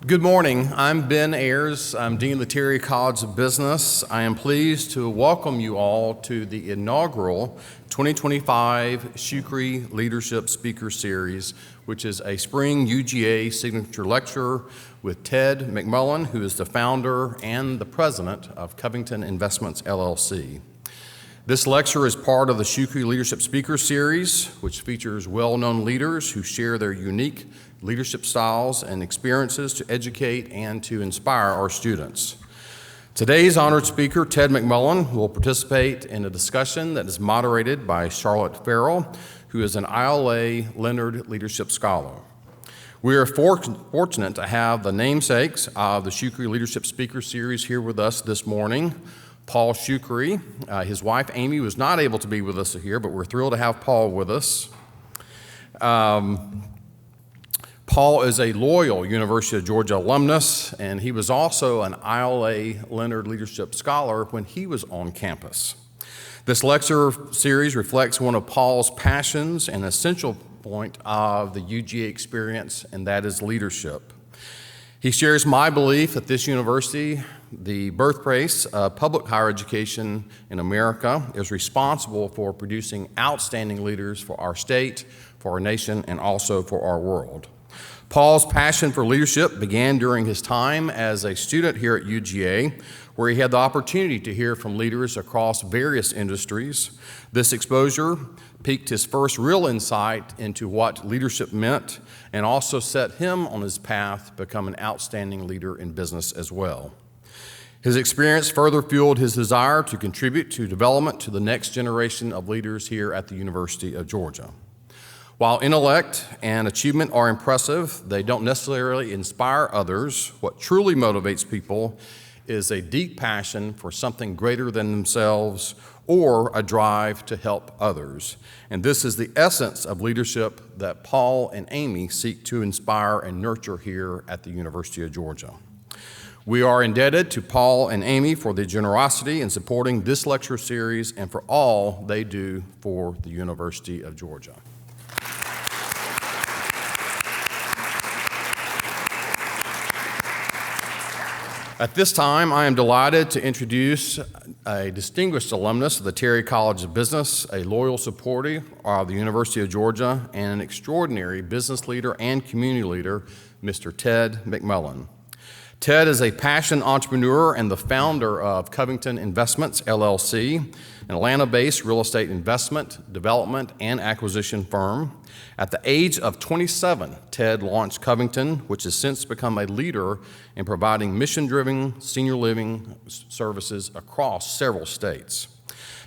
Good morning. I'm Ben Ayers. I'm Dean of the Terry College of Business. I am pleased to welcome you all to the inaugural 2025 Shoukry Leadership Speaker Series, which is a spring UGA signature lecture with Ted McMullen, who is the founder and the president of Covington Investments, LLC. This lecture is part of the Shoukry Leadership Speaker Series, which features well-known leaders who share their unique leadership styles and experiences to educate and to inspire our students. Today's honored speaker, Ted McMullen, will participate in a discussion that is moderated by Charlotte Farrell, who is an ILA Leonard Leadership Scholar. We are fortunate to have the namesakes of the Shoukry Leadership Speaker Series here with us this morning. Paul Shoukry, his wife Amy was not able to be with us here, but we're thrilled to have Paul with us. Paul is a loyal University of Georgia alumnus, and he was also an ILA Leonard Leadership Scholar when he was on campus. This lecture series reflects one of Paul's passions and essential point of the UGA experience, and that is leadership. He shares my belief that this university, the birthplace of public higher education in America, is responsible for producing outstanding leaders for our state, for our nation, and also for our world. Paul's passion for leadership began during his time as a student here at UGA, where he had the opportunity to hear from leaders across various industries. This exposure piqued his first real insight into what leadership meant and also set him on his path to become an outstanding leader in business as well. His experience further fueled his desire to contribute to development to the next generation of leaders here at the University of Georgia. While intellect and achievement are impressive, they don't necessarily inspire others. What truly motivates people is a deep passion for something greater than themselves or a drive to help others. And this is the essence of leadership that Paul and Amy seek to inspire and nurture here at the University of Georgia. We are indebted to Paul and Amy for their generosity in supporting this lecture series and for all they do for the University of Georgia. At this time, I am delighted to introduce a distinguished alumnus of the Terry College of Business, a loyal supporter of the University of Georgia, and an extraordinary business leader and community leader, Mr. Ted McMullen. Ted is a passionate entrepreneur and the founder of Covington Investments, LLC, an Atlanta-based real estate investment, development, and acquisition firm. At the age of 27, Ted launched Covington, which has since become a leader in providing mission-driven senior living services across several states.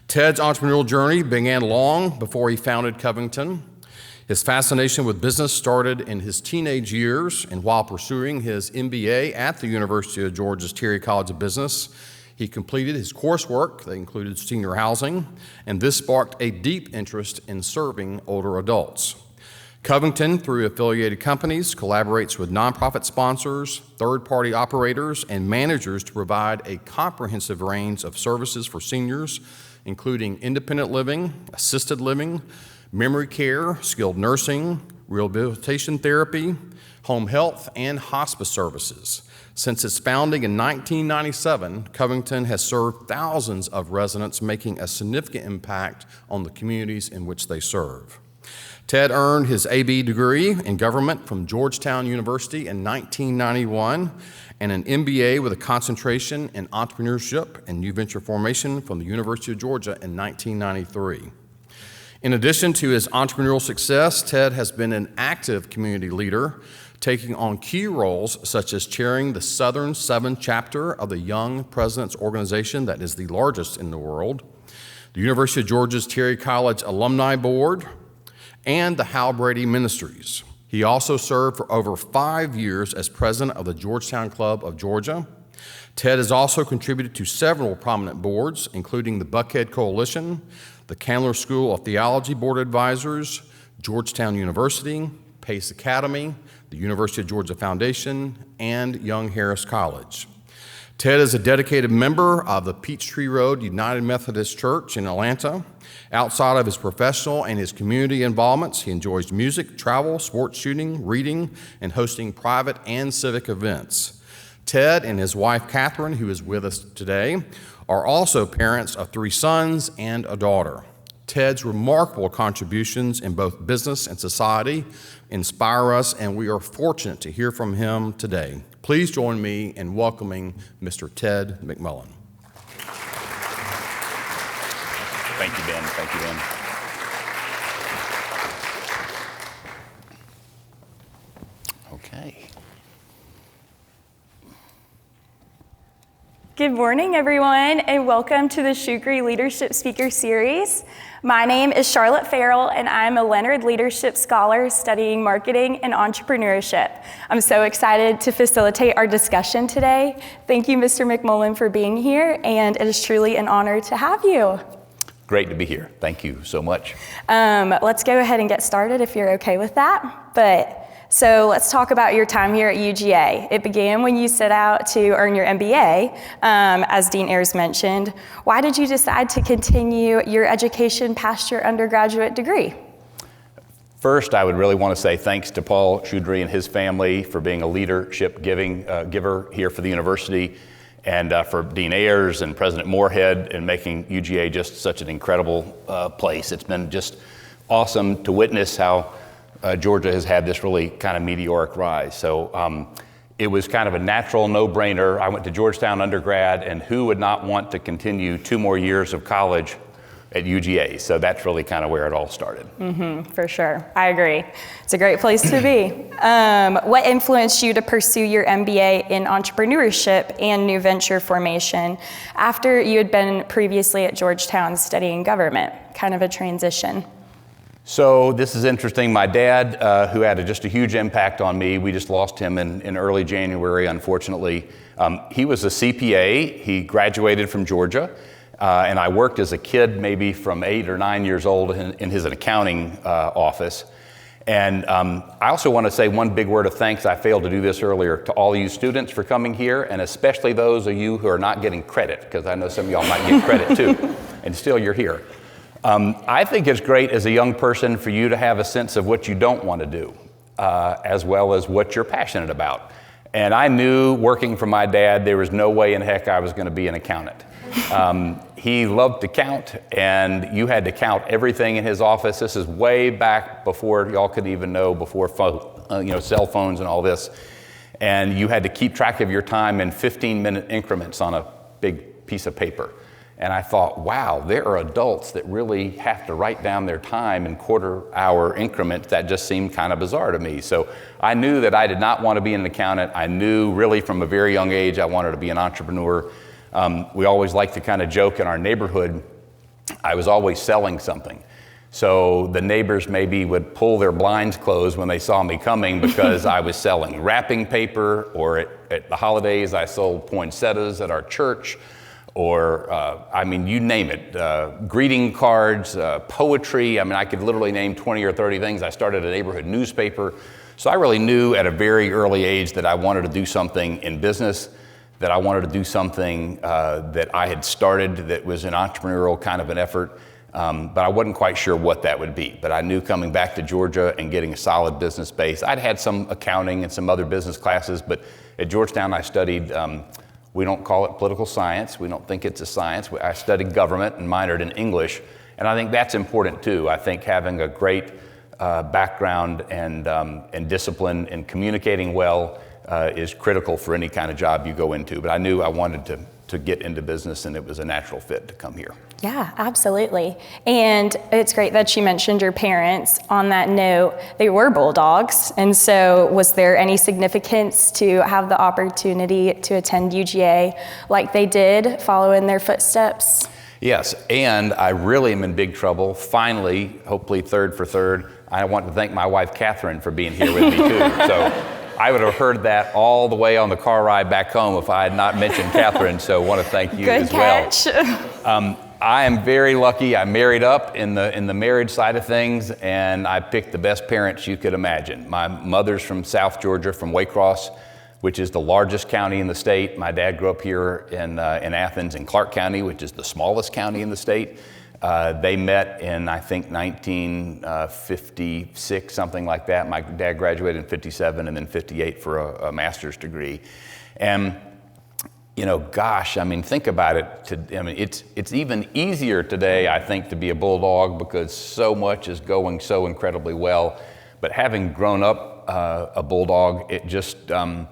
Ted's entrepreneurial journey began long before he founded Covington. His fascination with business started in his teenage years, and while pursuing his MBA at the University of Georgia's Terry College of Business, he completed his coursework that included senior housing, and this sparked a deep interest in serving older adults. Covington, through affiliated companies, collaborates with nonprofit sponsors, third-party operators, and managers to provide a comprehensive range of services for seniors, including independent living, assisted living, memory care, skilled nursing, rehabilitation therapy, home health, and hospice services. Since its founding in 1997, Covington has served thousands of residents, making a significant impact on the communities in which they serve. Ted earned his AB degree in government from Georgetown University in 1991 and an MBA with a concentration in entrepreneurship and new venture formation from the University of Georgia in 1993. In addition to his entrepreneurial success, Ted has been an active community leader, taking on key roles such as chairing the Southern 7 chapter of the Young Presidents Organization that is the largest in the world, the University of Georgia's Terry College Alumni Board, and the Hal Brady Ministries. He also served for over 5 years as president of the Georgetown Club of Georgia. Ted has also contributed to several prominent boards, including the Buckhead Coalition, the Candler School of Theology Board of Advisors, Georgetown University, Pace Academy, the University of Georgia Foundation, and Young Harris College. Ted is a dedicated member of the Peachtree Road United Methodist Church in Atlanta Outside of his professional and his community involvements, he enjoys music, travel, sports shooting, reading, and hosting private and civic events. Ted and his wife, Catherine, who is with us today, are also parents of 3 sons and a daughter. Ted's remarkable contributions in both business and society inspire us, and we are fortunate to hear from him today. Please join me in welcoming Mr. Ted McMullen. Thank you, Ben. Thank you, Ben. Okay. Good morning, everyone, and welcome to the Shoukry Leadership Speaker Series. My name is Charlotte Farrell, and I'm a Leonard Leadership Scholar studying marketing and entrepreneurship. I'm so excited to facilitate our discussion today. Thank you, Mr. McMullen, for being here, and it is truly an honor to have you. Great to be here. Thank you so much. Let's go ahead and get started if you're okay with that. So let's talk about your time here at UGA. It began when you set out to earn your MBA, as Dean Ayers mentioned. Why did you decide to continue your education past your undergraduate degree? First, I would really want to say thanks to Paul Shoukry and his family for being a leadership giver here for the university, and for Dean Ayers and President Moorhead in making UGA just such an incredible place. It's been just awesome to witness how Georgia has had this really kind of meteoric rise. So it was kind of a natural no-brainer. I went to Georgetown undergrad, and who would not want to continue 2 more years of college at UGA? So that's really kind of where it all started. For sure, I agree. It's a great place to be. What influenced you to pursue your MBA in entrepreneurship and new venture formation after you had been previously at Georgetown studying government? Kind of a transition. So this is interesting. My dad, who had just a huge impact on me, we just lost him in early January, unfortunately. He was a CPA. He graduated from Georgia. And I worked as a kid, maybe from 8 or 9 years old in his accounting office. And I also want to say one big word of thanks. I failed to do this earlier, to all you students for coming here, and especially those of you who are not getting credit, because I know some of y'all might get credit too, and still you're here. I think it's great as a young person for you to have a sense of what you don't want to do, as well as what you're passionate about. And I knew, working for my dad, there was no way in heck I was going to be an accountant. He loved to count, and you had to count everything in his office. This is way back before y'all could even know, before cell phones and all this. And you had to keep track of your time in 15-minute increments on a big piece of paper. And I thought, wow, there are adults that really have to write down their time in quarter-hour increments. That just seemed kind of bizarre to me. So I knew that I did not want to be an accountant. I knew really from a very young age I wanted to be an entrepreneur. We always like to kind of joke in our neighborhood, I was always selling something. So the neighbors maybe would pull their blinds closed when they saw me coming because I was selling wrapping paper, or at the holidays I sold poinsettias at our church, or you name it, greeting cards, poetry. I could literally name 20 or 30 things. I started a neighborhood newspaper. So I really knew at a very early age that I wanted to do something in business, that I wanted to do something that I had started that was an entrepreneurial kind of an effort, but I wasn't quite sure what that would be. But I knew coming back to Georgia and getting a solid business base, I'd had some accounting and some other business classes, but at Georgetown I studied, we don't call it political science, we don't think it's a science. I studied government and minored in English, and I think that's important too. I think having a great background and discipline and communicating well is critical for any kind of job you go into. But I knew I wanted to get into business, and it was a natural fit to come here. Yeah, absolutely. And it's great that you mentioned your parents. On that note, they were Bulldogs. And so was there any significance to have the opportunity to attend UGA like they did, follow in their footsteps? Yes, and I really am in big trouble. Finally, hopefully third for third, I want to thank my wife, Catherine, for being here with me too. So I would have heard that all the way on the car ride back home if I had not mentioned Catherine, so I want to thank you Good as catch. well. I am very lucky. I married up in the marriage side of things, and I picked the best parents you could imagine. My mother's from South Georgia, from Waycross, which is the largest county in the state. My dad grew up here in Athens in Clark County, which is the smallest county in the state. They met in, I think, 1956, something like that. My dad graduated in 57 and then 58 for a master's degree. And, gosh, think about it. It's even easier today, I think, to be a bulldog because so much is going so incredibly well. But having grown up a bulldog, it just, I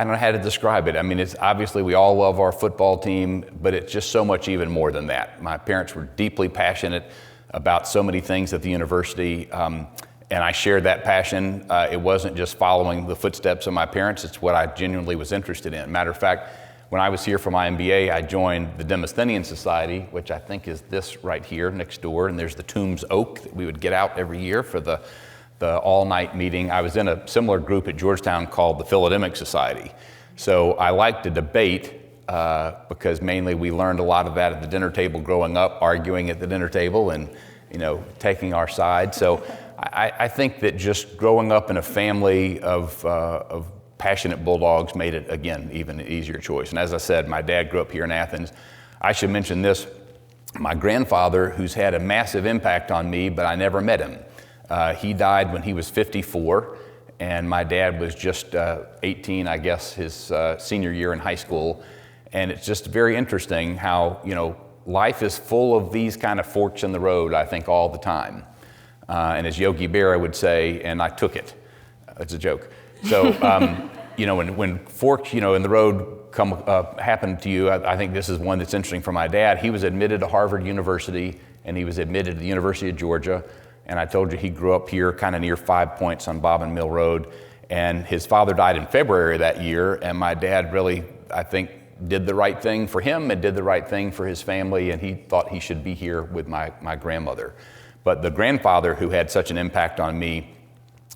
don't know how to describe it. It's obviously we all love our football team, but it's just so much even more than that. My parents were deeply passionate about so many things at the university, and I shared that passion. It wasn't just following the footsteps of my parents, it's what I genuinely was interested in. Matter of fact, when I was here for my MBA, I joined the Demosthenian Society, which I think is this right here next door, and there's the Tombs Oak that we would get out every year for the all-night meeting. I was in a similar group at Georgetown called the Philodemic Society. So I like to debate because mainly we learned a lot of that at the dinner table growing up, arguing at the dinner table and taking our side. So I think that just growing up in a family of passionate bulldogs made it, again, even an easier choice. And as I said, my dad grew up here in Athens. I should mention this, my grandfather, who's had a massive impact on me, but I never met him. He died when he was 54, and my dad was just 18, I guess, his senior year in high school. And it's just very interesting how, life is full of these kind of forks in the road, I think, all the time. And as Yogi Berra would say, and I took it. It's a joke. So, when forks, in the road happen to you, I think this is one that's interesting for my dad. He was admitted to Harvard University, and he was admitted to the University of Georgia. And I told you he grew up here kind of near 5 Points on Bobbin Mill Road. And his father died in February that year. And my dad really, I think, did the right thing for him and did the right thing for his family. And he thought he should be here with my grandmother. But the grandfather who had such an impact on me,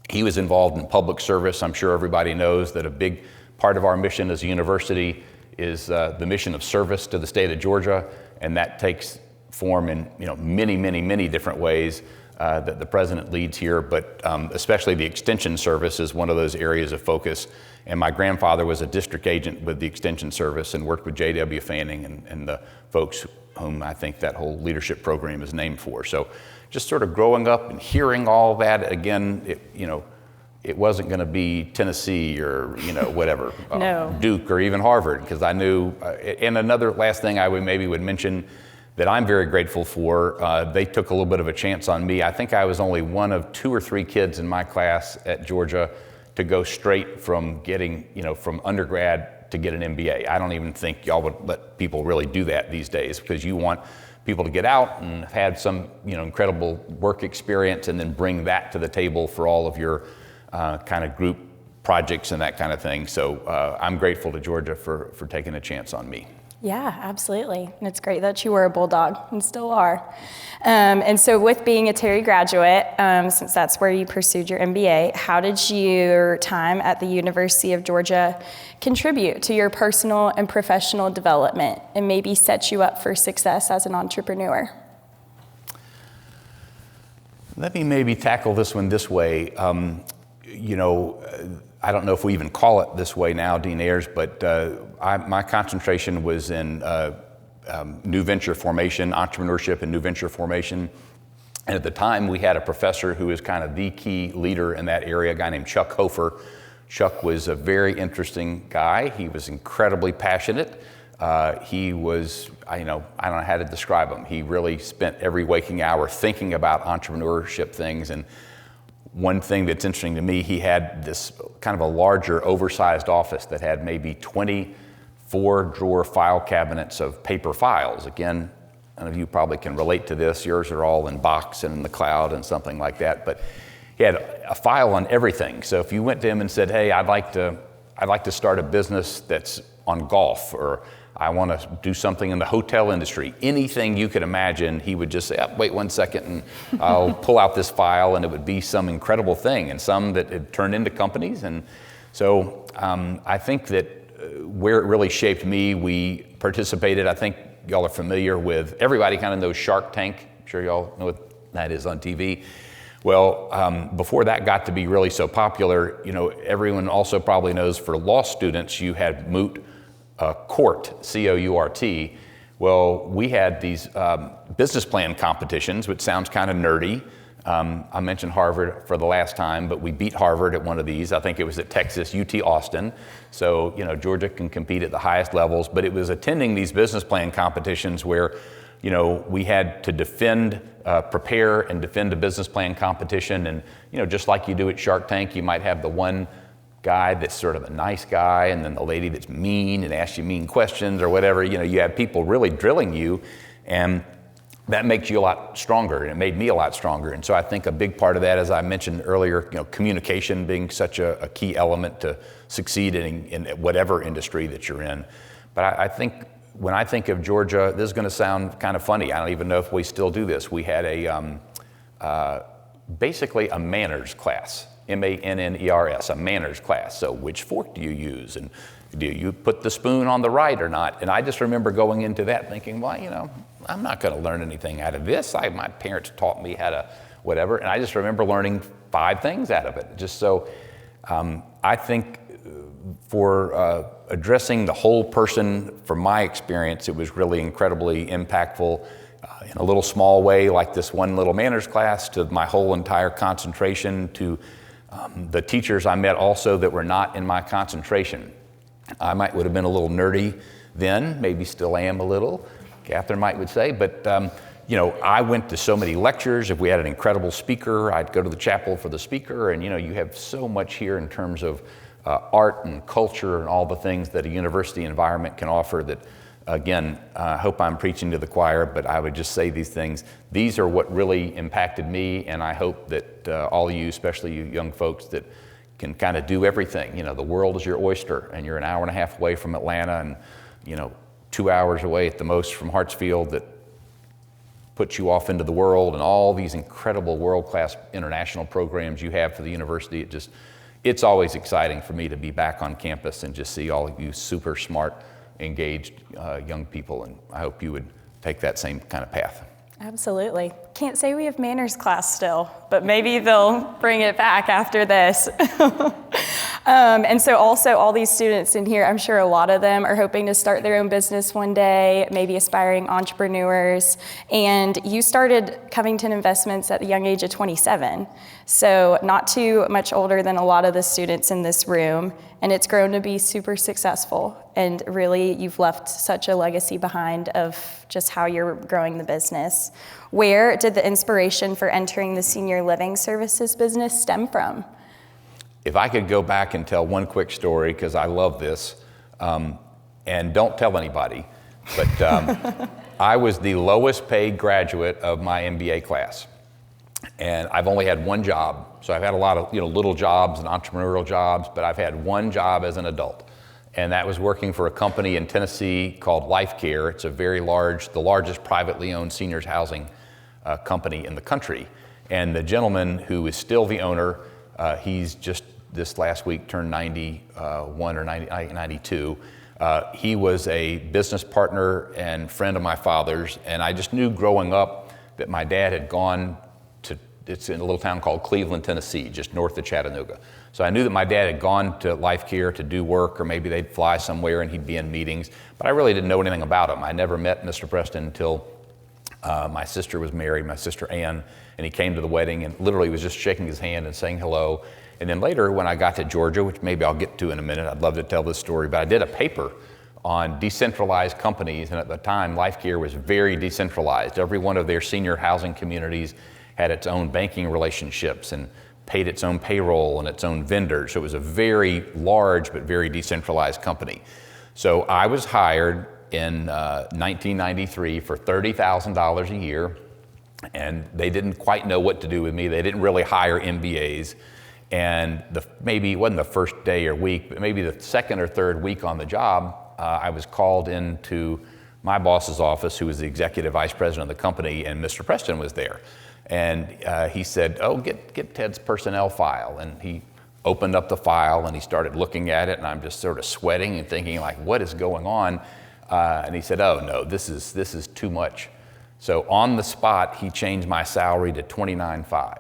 he was involved in public service. I'm sure everybody knows that a big part of our mission as a university is the mission of service to the state of Georgia. And that takes form in many, many, many different ways. That the president leads here, but especially the extension service is one of those areas of focus. And my grandfather was a district agent with the extension service and worked with J.W. Fanning and the folks whom I think that whole leadership program is named for. So just sort of growing up and hearing all that, again, it wasn't going to be Tennessee or, whatever, No. Duke or even Harvard, because I knew, and another last thing I would mention that I'm very grateful for, they took a little bit of a chance on me. I think I was only one of 2 or 3 kids in my class at Georgia to go straight from getting, from undergrad to get an MBA. I don't even think y'all would let people really do that these days because you want people to get out and have had some, incredible work experience and then bring that to the table for all of your kind of group projects and that kind of thing. So I'm grateful to Georgia for taking a chance on me. Yeah, absolutely. And it's great that you were a bulldog and still are. And so with being a Terry graduate, since that's where you pursued your MBA, how did your time at the University of Georgia contribute to your personal and professional development and maybe set you up for success as an entrepreneur? Let me maybe tackle this one this way. I don't know if we even call it this way now, Dean Ayers, but my concentration was in new venture formation, entrepreneurship and new venture formation. And at the time, we had a professor who was kind of the key leader in that area, a guy named Chuck Hofer. Chuck was a very interesting guy. He was incredibly passionate. He was, I don't know how to describe him. He really spent every waking hour thinking about entrepreneurship things. And one thing that's interesting to me, he had this kind of a larger, oversized office that had maybe 24-drawer file cabinets of paper files. Again, none of you probably can relate to this. Yours are all in box and in the cloud and something like that. But he had a file on everything. So if you went to him and said, "Hey, I'd like to start a business that's on golf," or "I want to do something in the hotel industry," anything you could imagine, he would just say, "Wait 1 second and I'll pull out this file," and it would be some incredible thing, and some that had turned into companies. And so I think that where it really shaped me, we participated, I think y'all are familiar with, everybody kind of knows Shark Tank. I'm sure y'all know what that is on TV. Well, before that got to be really so popular, everyone also probably knows for law students, you had moot court, C-O-U-R-T. Well, we had these business plan competitions, which sounds kind of nerdy. I mentioned Harvard for the last time, but we beat Harvard at one of these. I think it was at Texas, UT Austin. So, Georgia can compete at the highest levels, but it was attending these business plan competitions where, we had to prepare and defend a business plan competition. And, just like you do at Shark Tank, you might have the one guy that's sort of a nice guy, and then the lady that's mean and asks you mean questions or whatever. You have people really drilling you, and that makes you a lot stronger, and it made me a lot stronger. And so I think a big part of that, as I mentioned earlier, communication being such a key element to succeed in whatever industry that you're in. But I think when I think of Georgia, this is going to sound kind of funny. I don't even know if we still do this. We had basically a manners class, M-A-N-N-E-R-S, a manners class. So which fork do you use? And do you put the spoon on the right or not? And I just remember going into that thinking, well, I'm not going to learn anything out of this. My parents taught me how to whatever. And I just remember learning 5 things out of it. Just so I think for addressing the whole person, from my experience, it was really incredibly impactful in a little small way, like this one little manners class, to my whole entire concentration, to the teachers I met also that were not in my concentration. I would have been a little nerdy then, maybe still am a little, Catherine would say, but I went to so many lectures. If we had an incredible speaker, I'd go to the chapel for the speaker, and you have so much here in terms of art and culture and all the things that a university environment can offer that, again, I hope I'm preaching to the choir, but I would just say these things. These are what really impacted me, and I hope that all of you, especially you young folks, that can kind of do everything. The world is your oyster, and you're an hour and a half away from Atlanta, and 2 hours away at the most from Hartsfield, that puts you off into the world, and all these incredible world-class international programs you have for the university. It's always exciting for me to be back on campus and just see all of you super smart, engaged young people, and I hope you would take that same kind of path. Absolutely. Can't say we have manners class still, but maybe they'll bring it back after this. And so also all these students in here, I'm sure a lot of them are hoping to start their own business one day, maybe aspiring entrepreneurs. And you started Covington Investments at the young age of 27. So not too much older than a lot of the students in this room. And it's grown to be super successful. And really, you've left such a legacy behind of just how you're growing the business. Where did the inspiration for entering the senior living services business stem from? If I could go back and tell one quick story, because I love this, and don't tell anybody, but I was the lowest paid graduate of my MBA class. And I've only had one job. So I've had a lot of little jobs and entrepreneurial jobs, but I've had one job as an adult. And that was working for a company in Tennessee called Life Care. It's the largest privately owned seniors housing company in the country. And the gentleman who is still the owner, he's just this last week turned 91 or 92. He was a business partner and friend of my father's, and I just knew growing up that my dad had gone to, it's in a little town called Cleveland, Tennessee, just north of Chattanooga. So I knew that my dad had gone to Life Care to do work, or maybe they'd fly somewhere and he'd be in meetings, but I really didn't know anything about him. I never met Mr. Preston until my sister was married, my sister Ann, and he came to the wedding and literally was just shaking his hand and saying hello. And then later, when I got to Georgia, which maybe I'll get to in a minute, I'd love to tell this story, but I did a paper on decentralized companies, and at the time, Life Care was very decentralized. Every one of their senior housing communities had its own banking relationships and paid its own payroll and its own vendors. So it was a very large but very decentralized company. So I was hired in 1993 for $30,000 a year, and they didn't quite know what to do with me. They didn't really hire MBAs. And maybe it wasn't the first day or week, but maybe the second or third week on the job, I was called into my boss's office, who was the executive vice president of the company, and Mr. Preston was there. And he said, oh, get Ted's personnel file. And he opened up the file and he started looking at it, and I'm just sort of sweating and thinking, like, what is going on? And he said, oh no, this is too much. So on the spot, he changed my salary to $29,500.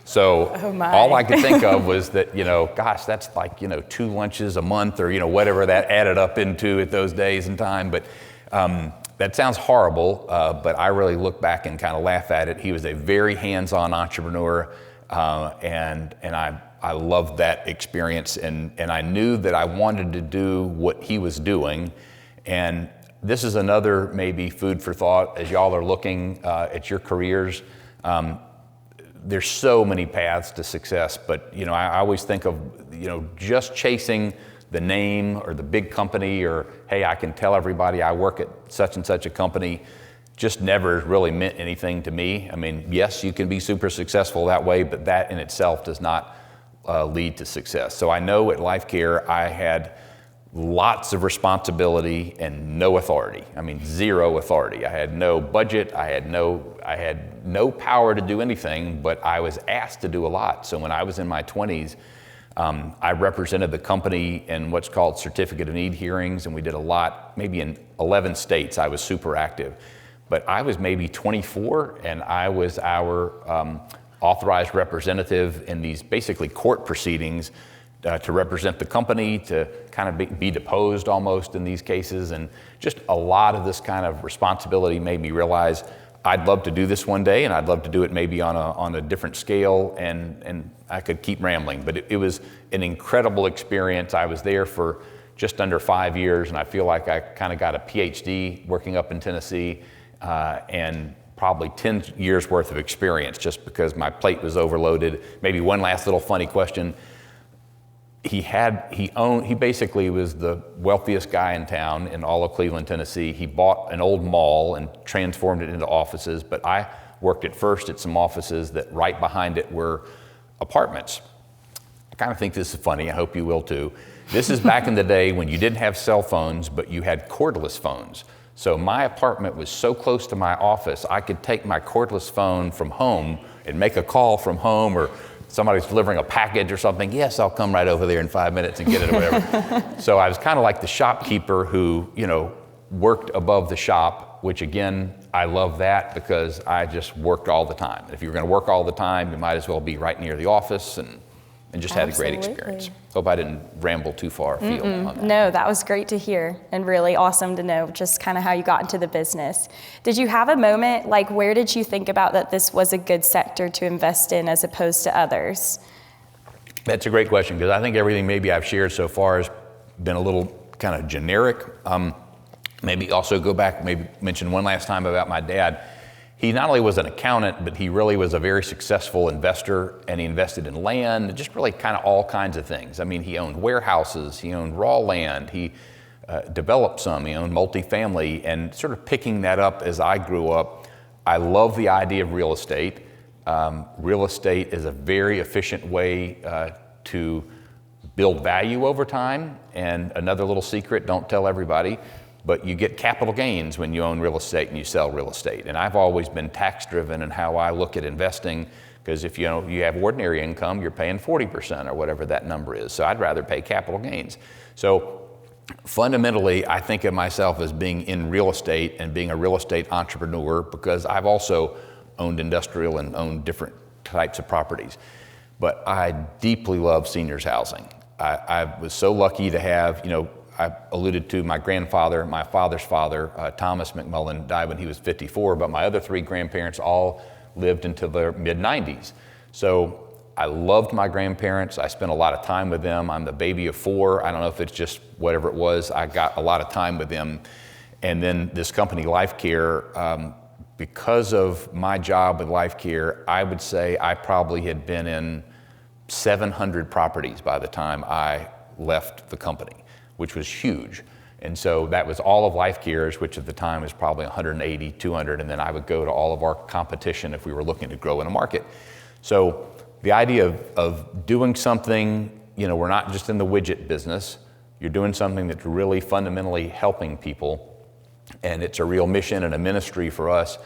So all I could think of was that, gosh, that's like, 2 lunches a month, or, whatever that added up into at those days and time. But That sounds horrible, but I really look back and kind of laugh at it. He was a very hands-on entrepreneur, and I loved that experience, and I knew that I wanted to do what he was doing. And this is another maybe food for thought as y'all are looking at your careers. There's so many paths to success, but I always think of just chasing the name or the big company, or hey, I can tell everybody I work at such and such a company, just never really meant anything to me. I mean, yes, you can be super successful that way, but that in itself does not lead to success. So I know at Life Care I had lots of responsibility and no authority. I mean, zero authority. I had no budget. I had no power to do anything, but I was asked to do a lot. So when I was in my 20s, I represented the company in what's called Certificate of Need hearings, and we did a lot, maybe in 11 states. I was super active. But I was maybe 24, and I was our authorized representative in these basically court proceedings to represent the company, to kind of be deposed almost in these cases. And just a lot of this kind of responsibility made me realize I'd love to do this one day, and I'd love to do it maybe on a different scale, and I could keep rambling. But it was an incredible experience. I was there for just under 5 years, and I feel like I kind of got a PhD working up in Tennessee, and probably 10 years worth of experience just because my plate was overloaded. Maybe one last little funny question. He basically was the wealthiest guy in town in all of Cleveland, Tennessee. He bought an old mall and transformed it into offices, but I worked at first at some offices that right behind it were apartments. I kind of think this is funny. I hope you will too. This is back in the day when you didn't have cell phones, but you had cordless phones. So my apartment was so close to my office, I could take my cordless phone from home and make a call from home, or somebody's delivering a package or something. Yes, I'll come right over there in 5 minutes and get it or whatever. So I was kind of like the shopkeeper who, worked above the shop, which again, I love that because I just worked all the time. If you're going to work all the time, you might as well be right near the office, and just had a great experience. Hope I didn't ramble too far afield on that. No, that was great to hear and really awesome to know just kind of how you got into the business. Did you have a moment, like where did you think about that this was a good sector to invest in as opposed to others? That's a great question, because I think everything maybe I've shared so far has been a little kind of generic. Maybe also go back, maybe mention one last time about my dad. He not only was an accountant, but he really was a very successful investor, and he invested in land, just really kind of all kinds of things. I mean, he owned warehouses, he owned raw land, he developed some, he owned multifamily, and sort of picking that up as I grew up, I love the idea of real estate. Real estate is a very efficient way to build value over time, and another little secret, don't tell everybody, but you get capital gains when you own real estate and you sell real estate. And I've always been tax driven in how I look at investing, because if you have ordinary income, you're paying 40% or whatever that number is. So I'd rather pay capital gains. So fundamentally, I think of myself as being in real estate and being a real estate entrepreneur, because I've also owned industrial and owned different types of properties. But I deeply love seniors housing. I was so lucky to have, I alluded to my grandfather, my father's father, Thomas McMullen, died when he was 54, but my other three grandparents all lived until their mid-90s. So I loved my grandparents. I spent a lot of time with them. I'm the baby of four. I don't know if it's just whatever it was. I got a lot of time with them. And then this company, Life Care, because of my job with Life Care, I would say I probably had been in 700 properties by the time I left the company, which was huge. And so that was all of Life Care's, which at the time was probably 180, 200, and then I would go to all of our competition if we were looking to grow in a market. So the idea of doing something, we're not just in the widget business, you're doing something that's really fundamentally helping people, and it's a real mission and a ministry for us.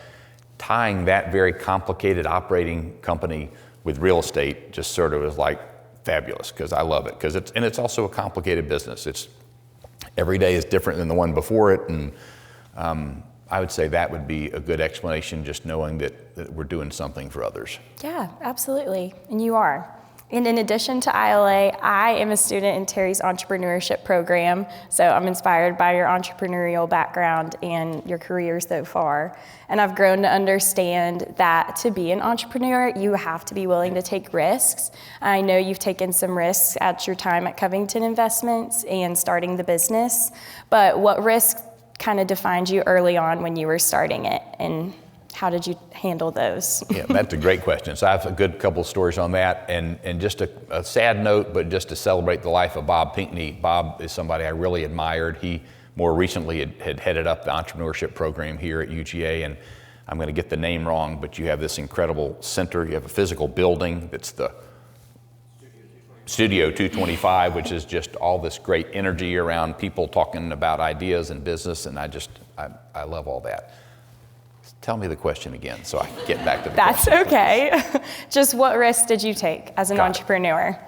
Tying that very complicated operating company with real estate just sort of is like fabulous, because I love it, and it's also a complicated business. It's every day is different than the one before it, and I would say that would be a good explanation, just knowing that we're doing something for others. Yeah, absolutely, and you are. And in addition to ILA, I am a student in Terry's entrepreneurship program, so I'm inspired by your entrepreneurial background and your career so far. And I've grown to understand that to be an entrepreneur, you have to be willing to take risks. I know you've taken some risks at your time at Covington Investments and starting the business, but what risks kind of defined you early on when you were starting it, and how did you handle those? Yeah, that's a great question. So I have a good couple stories on that, and just a sad note, but just to celebrate the life of Bob Pinckney. Bob is somebody I really admired. He more recently had headed up the entrepreneurship program here at UGA, and I'm going to get the name wrong, but you have this incredible center. You have a physical building that's the Studio 225, which is just all this great energy around people talking about ideas and business, and I love all that. Tell me the question again so I can get back to the That's question. okay. Just what risks did you take as an entrepreneur?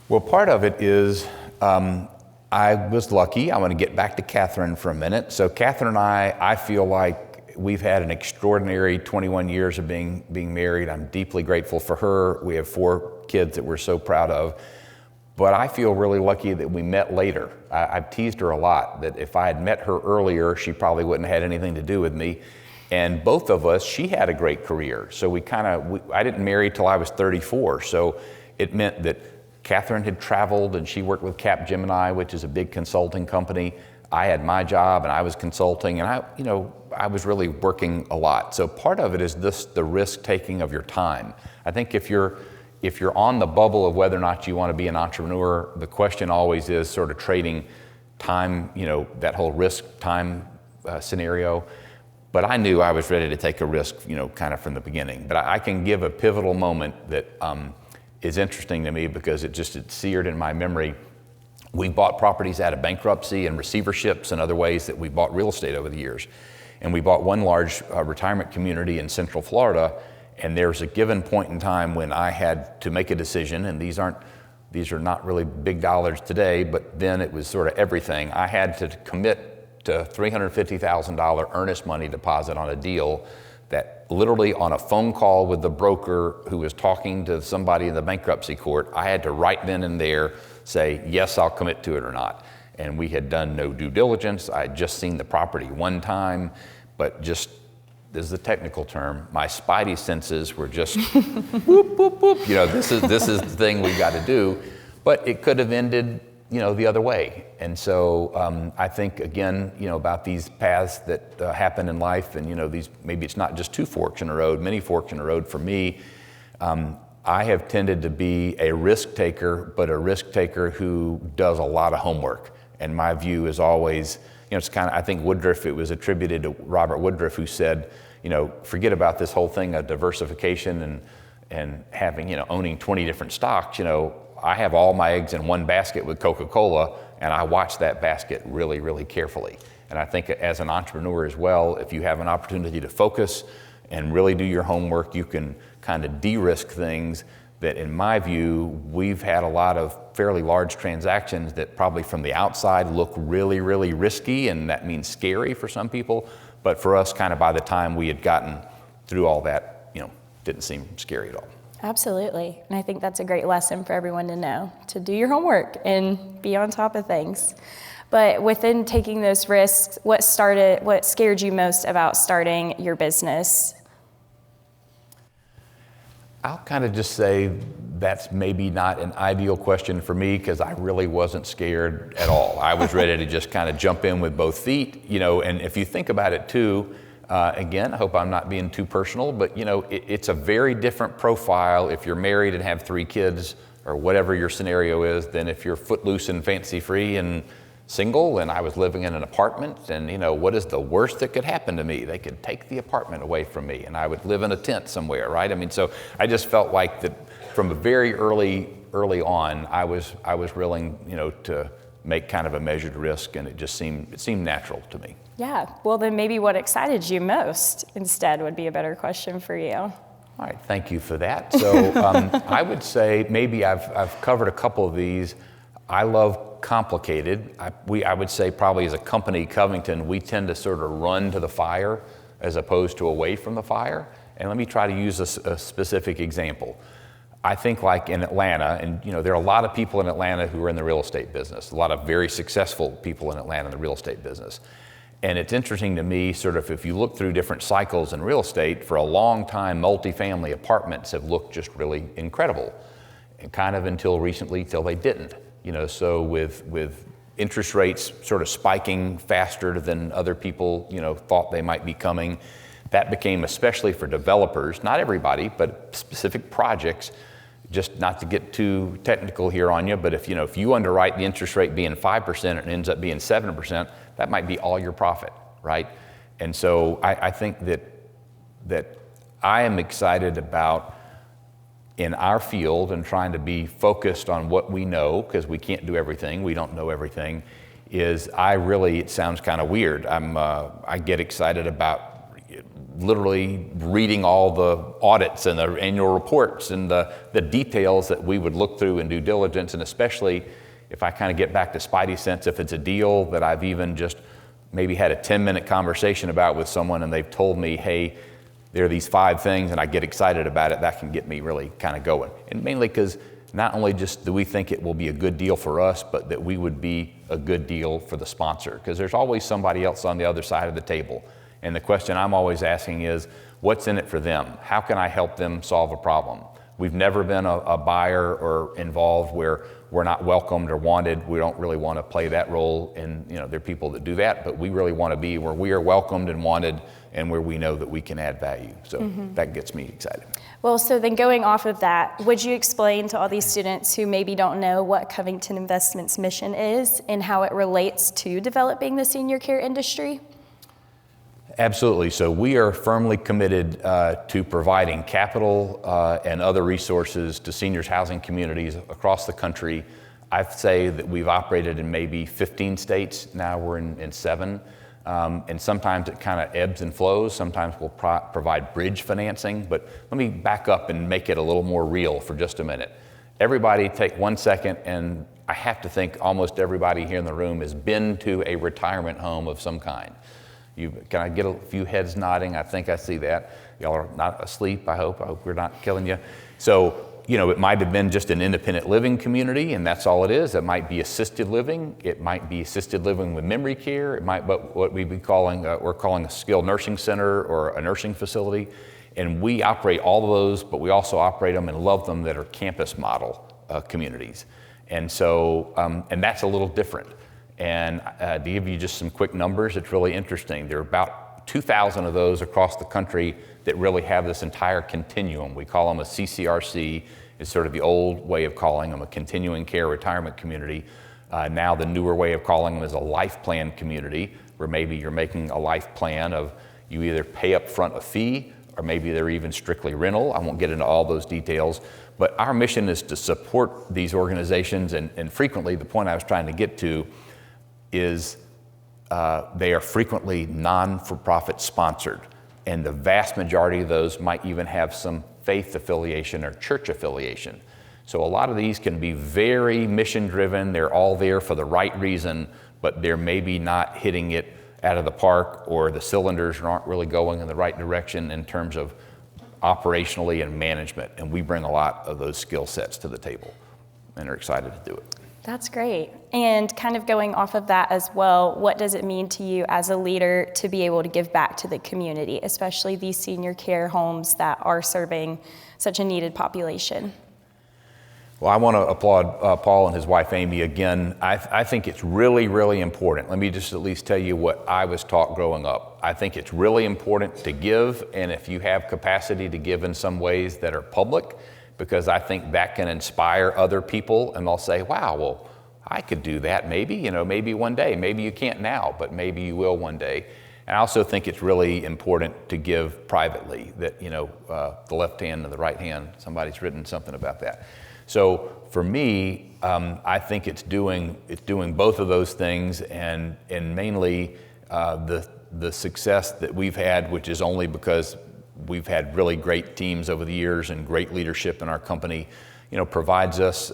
Well, part of it is I was lucky. I want to get back to Catherine for a minute. So Catherine and I feel like we've had an extraordinary 21 years of being married. I'm deeply grateful for her. We have 4 kids that we're so proud of. But I feel really lucky that we met later. I've teased her a lot that if I had met her earlier, she probably wouldn't have had anything to do with me. And both of us, she had a great career. So I didn't marry till I was 34. So it meant that Catherine had traveled and she worked with Capgemini, which is a big consulting company. I had my job and I was consulting, and I was really working a lot. So part of it is the risk taking of your time. I think if you're on the bubble of whether or not you want to be an entrepreneur, the question always is sort of trading time, that whole risk time scenario. But I knew I was ready to take a risk, kind of from the beginning. But I can give a pivotal moment that is interesting to me because it's seared in my memory. We bought properties out of bankruptcy and receiverships and other ways that we bought real estate over the years. And we bought one large retirement community in Central Florida. And there's a given point in time when I had to make a decision, and these are not really big dollars today, but then it was sort of everything. I had to commit to $350,000 earnest money deposit on a deal that literally on a phone call with the broker who was talking to somebody in the bankruptcy court, I had to right then and there say, yes, I'll commit to it or not. And we had done no due diligence. I had just seen the property one time, but just, this is the technical term, my spidey senses were just whoop, whoop, whoop. This is the thing we've got to do. But it could have ended the other way. And so I think, again, about these paths that happen in life, and these, maybe it's not just 2 forks in a road, many forks in a road for me. I have tended to be a risk taker, but a risk taker who does a lot of homework. And my view is always, it's kind of, I think Woodruff, it was attributed to Robert Woodruff, who said, forget about this whole thing of diversification and having, owning 20 different stocks. I have all my eggs in one basket with Coca-Cola, and I watch that basket really, really carefully. And I think as an entrepreneur as well, if you have an opportunity to focus and really do your homework, you can kind of de-risk things that, in my view, we've had a lot of fairly large transactions that probably from the outside look really, really risky, and that means scary for some people. But for us, kind of by the time we had gotten through all that, didn't seem scary at all. Absolutely. And I think that's a great lesson for everyone to know, to do your homework and be on top of things. But within taking those risks, what scared you most about starting your business? I'll kind of just say that's maybe not an ideal question for me because I really wasn't scared at all. I was ready to just kind of jump in with both feet, and if you think about it too, again, I hope I'm not being too personal, but it's a very different profile if you're married and have 3 kids or whatever your scenario is than if you're footloose and fancy free and single, and I was living in an apartment, and what is the worst that could happen to me? They could take the apartment away from me and I would live in a tent somewhere, right? So I just felt like that from a very early on, I was willing, to make kind of a measured risk, and it seemed natural to me. Yeah, well then maybe what excited you most instead would be a better question for you. All right, thank you for that. So I would say maybe I've covered a couple of these. I love complicated. I would say probably as a company, Covington, we tend to sort of run to the fire as opposed to away from the fire. And let me try to use a specific example. I think like in Atlanta, and there are a lot of people in Atlanta who are in the real estate business, a lot of very successful people in Atlanta in the real estate business. And it's interesting to me, sort of, if you look through different cycles in real estate, for a long time, multifamily apartments have looked just really incredible, and kind of until recently, till they didn't. So with interest rates sort of spiking faster than other people, thought they might be coming, that became, especially for developers, not everybody, but specific projects, just not to get too technical here on you, but if you underwrite the interest rate being 5% and it ends up being 7%, that might be all your profit, right? And so I think that I am excited about, in our field, and trying to be focused on what we know, because we can't do everything, we don't know everything, is it sounds kind of weird. I get excited about literally reading all the audits and the annual reports and the details that we would look through and due diligence, and especially if I kind of get back to spidey sense, if it's a deal that I've even just maybe had a 10-minute conversation about with someone and they've told me, hey, there are these 5 things, and I get excited about it, that can get me really kind of going. And mainly because not only just do we think it will be a good deal for us, but that we would be a good deal for the sponsor, because there's always somebody else on the other side of the table. And the question I'm always asking is, what's in it for them? How can I help them solve a problem? We've never been a buyer or involved where we're not welcomed or wanted. We don't really want to play that role, and there are people that do that, but we really want to be where we are welcomed and wanted, and where we know that we can add value. So that gets me excited. Well, so then going off of that, would you explain to all these students who maybe don't know what Covington Investments' mission is and how it relates to developing the senior care industry? Absolutely. So we are firmly committed to providing capital and other resources to seniors housing communities across the country. I'd say that we've operated in maybe 15 states. Now we're in 7. And sometimes it kind of ebbs and flows. Sometimes we'll provide bridge financing. But let me back up and make it a little more real for just a minute. Everybody take 1 second, and I have to think almost everybody here in the room has been to a retirement home of some kind. Can I get a few heads nodding? I think I see that. Y'all are not asleep, I hope. I hope we're not killing you. So, it might have been just an independent living community, and that's all it is. It might be assisted living. It might be assisted living with memory care. It might be what we're calling a skilled nursing center or a nursing facility. And we operate all of those, but we also operate them and love them that are campus model communities. And so, and that's a little different. And to give you just some quick numbers, it's really interesting. There are about 2,000 of those across the country that really have this entire continuum. We call them a CCRC. It's sort of the old way of calling them a continuing care retirement community. Now the newer way of calling them is a life plan community, where maybe you're making a life plan of you either pay up front a fee, or maybe they're even strictly rental. I won't get into all those details. But our mission is to support these organizations, and frequently the point I was trying to get to is they are frequently non-for-profit sponsored, and the vast majority of those might even have some faith affiliation or church affiliation. So a lot of these can be very mission-driven. They're all there for the right reason, but they're maybe not hitting it out of the park, or the cylinders aren't really going in the right direction in terms of operationally and management. And we bring a lot of those skill sets to the table and are excited to do it. That's great. And kind of going off of that as well, what does it mean to you as a leader to be able to give back to the community, especially these senior care homes that are serving such a needed population? Well, I want to applaud Paul and his wife Amy again. I think it's really, really important. Let me just at least tell you what I was taught growing up. I think it's really important to give, and if you have capacity to give in some ways that are public, because I think that can inspire other people, and they'll say, wow, well, I could do that maybe, maybe one day. Maybe you can't now, but maybe you will one day. And I also think it's really important to give privately, that, the left hand and the right hand, somebody's written something about that. So for me, I think it's doing both of those things, and mainly the success that we've had, which is only because we've had really great teams over the years and great leadership in our company, provides us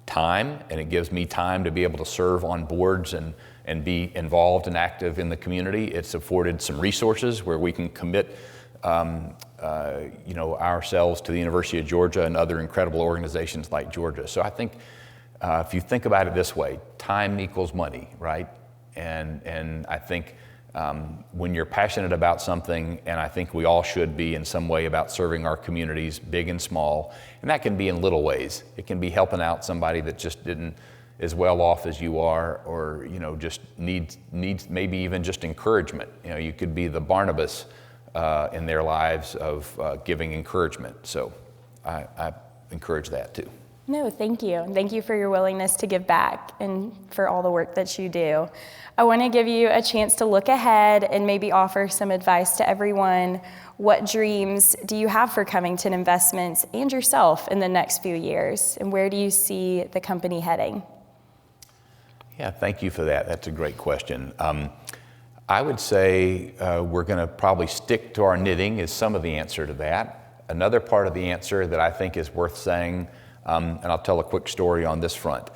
time, and it gives me time to be able to serve on boards and be involved and active in the community. It's afforded some resources where we can commit ourselves to the University of Georgia and other incredible organizations like Georgia. So I think if you think about it this way, time equals money, right? And I think when you're passionate about something, and I think we all should be in some way about serving our communities, big and small, and that can be in little ways. It can be helping out somebody that just didn't as well off as you are, or just needs maybe even just encouragement. You could be the Barnabas in their lives of giving encouragement. So I encourage that too. No, thank you. Thank you for your willingness to give back and for all the work that you do. I want to give you a chance to look ahead and maybe offer some advice to everyone. What dreams do you have for Covington Investments and yourself in the next few years? And where do you see the company heading? Yeah, thank you for that. That's a great question. I would say we're going to probably stick to our knitting is some of the answer to that. Another part of the answer that I think is worth saying, and I'll tell a quick story on this front.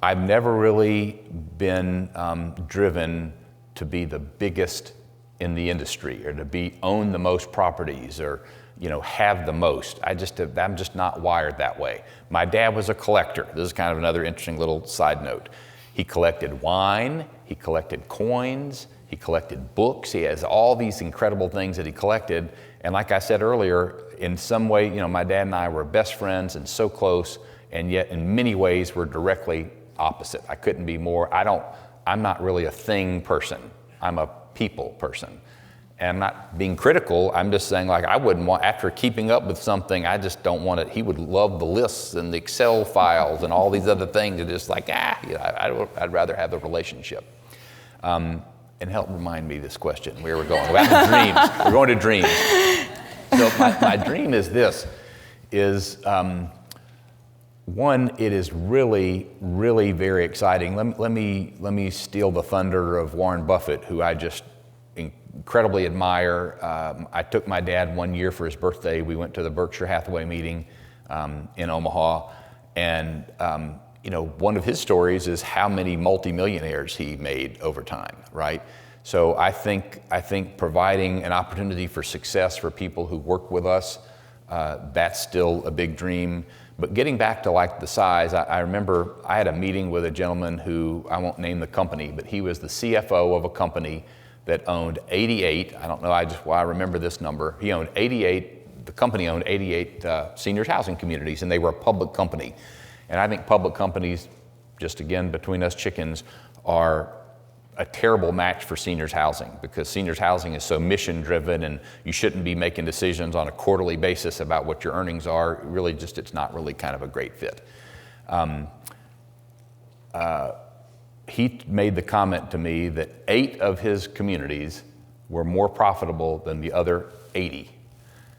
I've never really been driven to be the biggest in the industry or to own the most properties or have the most. I'm just not wired that way. My dad was a collector. This is kind of another interesting little side note. He collected wine, he collected coins, he collected books. He has all these incredible things that he collected. And like I said earlier, in some way, my dad and I were best friends and so close, and yet in many ways we're directly opposite. I couldn't be more. I'm not really a thing person. I'm a people person. And I'm not being critical. I'm just saying, like, I wouldn't want, after keeping up with something, I just don't want it. He would love the lists and the Excel files and all these other things. It's just like, I'd rather have a relationship. And help remind me this question, where we're going. About the dreams. We're going to dreams. So my dream is this, one, it is really, really very exciting. Let me steal the thunder of Warren Buffett, who I just incredibly admire. I took my dad one year for his birthday. We went to the Berkshire Hathaway meeting in Omaha, and one of his stories is how many multimillionaires he made over time, right? So I think providing an opportunity for success for people who work with us, that's still a big dream. But getting back to like the size, I remember I had a meeting with a gentleman who, I won't name the company, but he was the CFO of a company that owned 88, I don't know why I remember this number, he owned 88, the company owned 88 seniors housing communities, and they were a public company. And I think public companies, just again between us chickens, are a terrible match for seniors housing, because seniors housing is so mission driven, and you shouldn't be making decisions on a quarterly basis about what your earnings are. Really, it's not really kind of a great fit. He made the comment to me that 8 of his communities were more profitable than the other 80.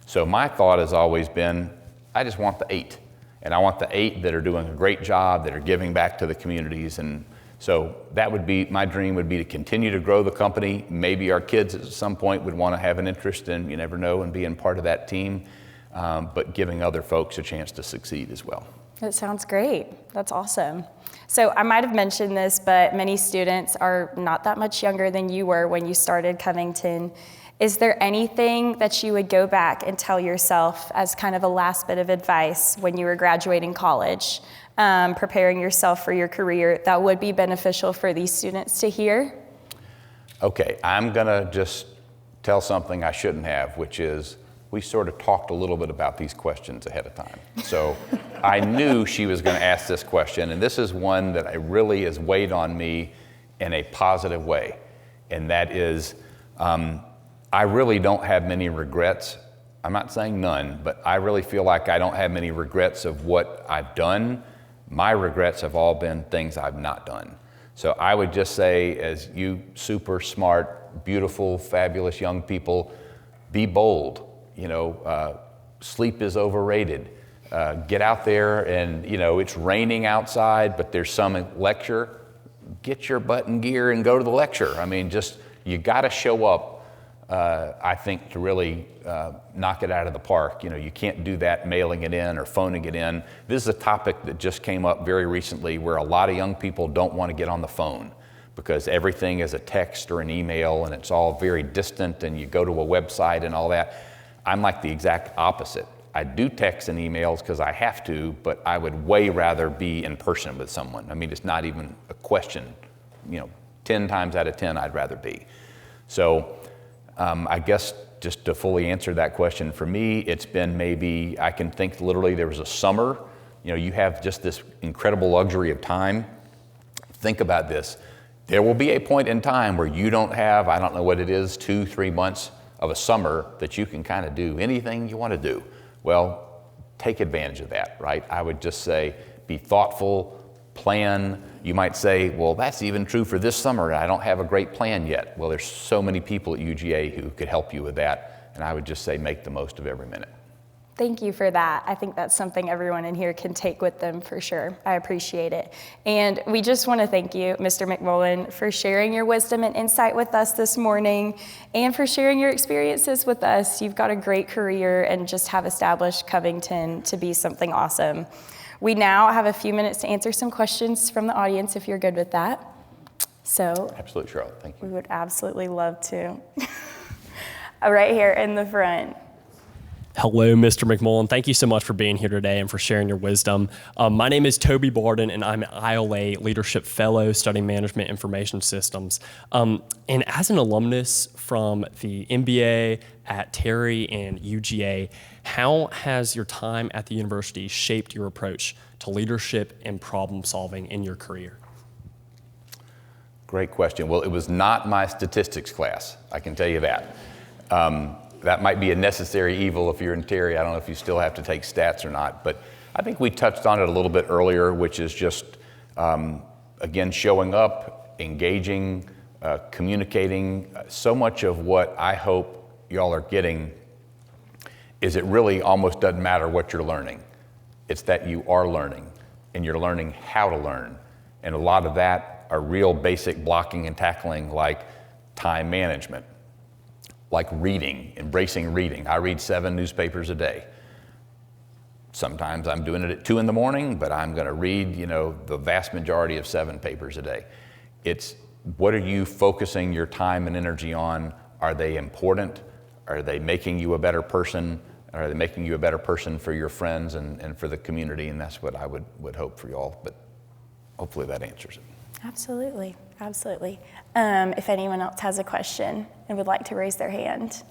So my thought has always been, I just want the 8. And I want the 8 that are doing a great job, that are giving back to the communities. And so that would be, my dream would be to continue to grow the company. Maybe our kids at some point would want to have an interest in, you never know, and being part of that team, but giving other folks a chance to succeed as well. That sounds great. That's awesome. So I might have mentioned this, but many students are not that much younger than you were when you started Covington. Is there anything that you would go back and tell yourself as kind of a last bit of advice when you were graduating college, preparing yourself for your career, that would be beneficial for these students to hear? Okay, I'm gonna just tell something I shouldn't have, which is we sort of talked a little bit about these questions ahead of time. So I knew she was gonna ask this question, and this is one that really has weighed on me in a positive way, and that is, I really don't have many regrets. I'm not saying none, but I really feel like I don't have many regrets of what I've done. My regrets have all been things I've not done. So I would just say, as you super smart, beautiful, fabulous young people, be bold. Sleep is overrated. Get out there and, it's raining outside, but there's some lecture. Get your butt in gear and go to the lecture. I mean, you gotta show up. I think to really knock it out of the park. You can't do that mailing it in or phoning it in. This is a topic that just came up very recently where a lot of young people don't want to get on the phone because everything is a text or an email and it's all very distant, and you go to a website and all that. I'm like the exact opposite. I do text and emails because I have to, but I would way rather be in person with someone. I mean, it's not even a question. 10 times out of 10, I'd rather be. So I guess just to fully answer that question, for me, it's been maybe, I can think literally there was a summer, you have just this incredible luxury of time. Think about this. There will be a point in time where you don't have, I don't know what it is, 2-3 months of a summer that you can kind of do anything you want to do. Well, take advantage of that, right? I would just say, be thoughtful, plan. You might say, well, that's even true for this summer. I don't have a great plan yet. Well, there's so many people at UGA who could help you with that. And I would just say, make the most of every minute. Thank you for that. I think that's something everyone in here can take with them for sure. I appreciate it. And we just want to thank you, Mr. McMullen, for sharing your wisdom and insight with us this morning and for sharing your experiences with us. You've got a great career and just have established Covington to be something awesome. We now have a few minutes to answer some questions from the audience if you're good with that. So, absolutely, Charlotte. Thank you. We would absolutely love to. Right here in the front. Hello, Mr. McMullen. Thank you so much for being here today and for sharing your wisdom. My name is Toby Barden, and I'm an ILA Leadership Fellow studying Management Information Systems. And as an alumnus from the MBA at Terry and UGA, how has your time at the university shaped your approach to leadership and problem solving in your career? Great question. Well, it was not my statistics class, I can tell you that. That might be a necessary evil if you're in Terry. I don't know if you still have to take stats or not, but I think we touched on it a little bit earlier, which is just, again, showing up, engaging, communicating. So much of what I hope y'all are getting is it really almost doesn't matter what you're learning. It's that you are learning, and you're learning how to learn. And a lot of that are real basic blocking and tackling, like time management, like reading, embracing reading. I read 7 newspapers a day. Sometimes I'm doing it at 2 a.m, but I'm gonna read, the vast majority of 7 papers a day. It's what are you focusing your time and energy on? Are they important? Are they making you a better person? Are they making you a better person for your friends and for the community? And that's what I would hope for y'all, but hopefully that answers it. Absolutely, absolutely. If anyone else has a question and would like to raise their hand,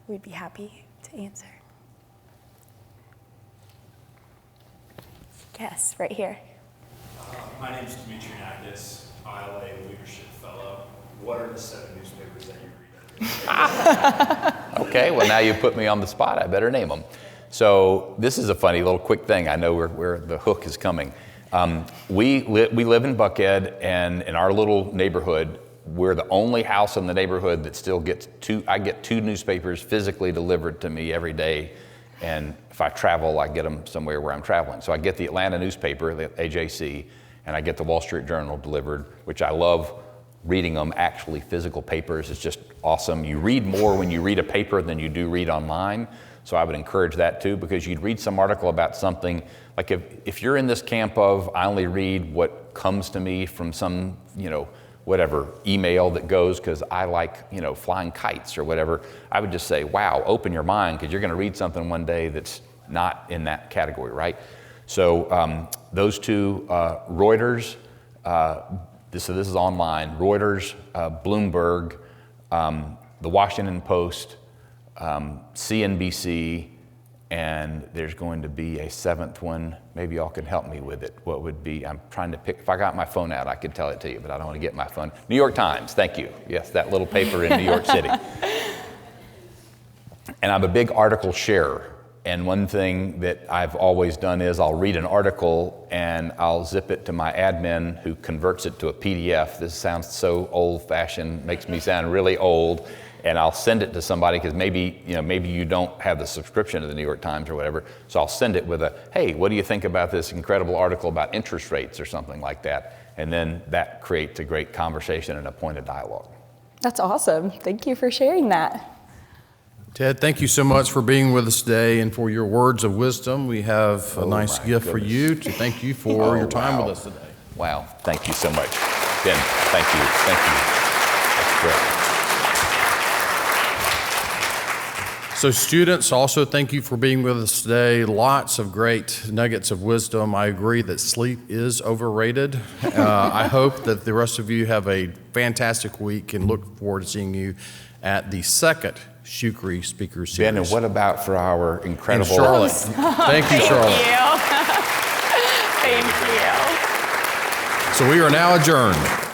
we'd be happy to answer. Yes, right here. My name is Dimitri Nakis, ILA Leadership Fellow. What are the 7 newspapers that you read? Okay, well now you put me on the spot. I better name them. So this is a funny little quick thing. I know where the hook is coming. We live in Buckhead, and in our little neighborhood, we're the only house in the neighborhood that still gets I get 2 newspapers physically delivered to me every day. And if I travel, I get them somewhere where I'm traveling. So I get the Atlanta newspaper, the AJC, and I get the Wall Street Journal delivered, which I love reading them, actually physical papers. It's just awesome. You read more when you read a paper than you do read online. So I would encourage that too, because you'd read some article about something, like if you're in this camp of, I only read what comes to me from some, whatever email that goes because I like, flying kites or whatever, I would just say, wow, open your mind, because you're going to read something one day that's not in that category, right? So those 2, Reuters, this is online, Reuters, Bloomberg, the Washington Post, CNBC, and there's going to be a 7th one. Maybe y'all can help me with it. What would be, I'm trying to pick, if I got my phone out, I could tell it to you, but I don't want to get my phone. New York Times, thank you. Yes, that little paper in New York City. And I'm a big article sharer. And one thing that I've always done is I'll read an article and I'll zip it to my admin who converts it to a PDF. This sounds so old-fashioned, makes me sound really old. And I'll send it to somebody because maybe you don't have the subscription to the New York Times or whatever. So I'll send it with a, hey, what do you think about this incredible article about interest rates or something like that? And then that creates a great conversation and a point of dialogue. That's awesome. Thank you for sharing that. Ted, thank you so much for being with us today and for your words of wisdom. We have a nice gift for you to thank you for your time with us today. Wow, thank you so much. Ben, thank you. That's great. So students, also thank you for being with us today. Lots of great nuggets of wisdom. I agree that sleep is overrated. I hope that the rest of you have a fantastic week and look forward to seeing you at the second Shoukry Speaker Series. Ben, and what about for our incredible... In Charlotte. Thank you, Charlotte. Thank you. So we are now adjourned.